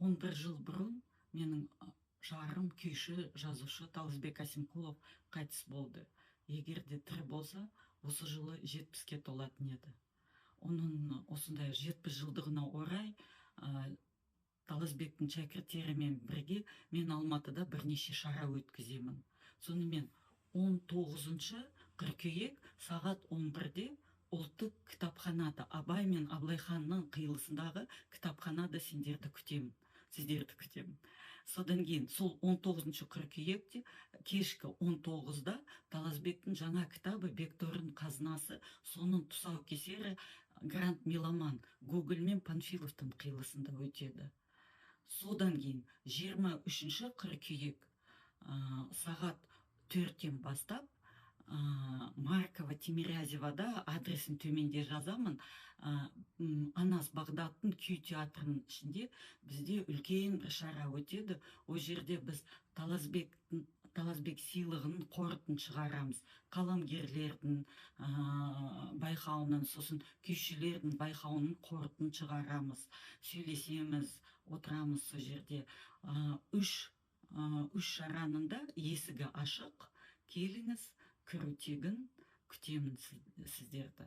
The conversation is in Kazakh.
11 жыл бұрын менің жарым күйші жазушы Талызбек Әсемқұлов қайтыс болды. Егер де тірі болса, осы жылы 70-ке толатын еді. Оның осындай 70 жылдығына орай Талызбектің шәкірттерімен бірге мен Алматыда бірнеше шара өткіземін. Сонымен 19 қыркүйек сағат 11-де ұлттық кітапханада, Абай мен Абылайханның қиылысындағы кітапханада сіздерді күтемін. Содан кейін сол 19 қыркүйекте кешкі 19-да Талазбектің жаңа кітабы Бекторын қазынасы, соның тұсаукесері Гранд Меломан Гоголь мен Панфиловтың қиылысында өтеді. Содан кейін 23 қыркүйек сағат 4-тен бастап Маркова Тимирязевада, адресін төменде жазамын, Анас Бағдаттың күй театрының ішінде бізде үлкен бір шара өтеді. О жерде біз Талазбек сыйлығының қорытын шығарамыз. Қаламгерлердің байқауының, сосын күйшілердің байқауының қорытын шығарамыз. Сөйлесеміз, отырамыз сол жерде. Үш шараның да есігі ашық. Келіңіз, кіру тегін, күтемін сіздерді.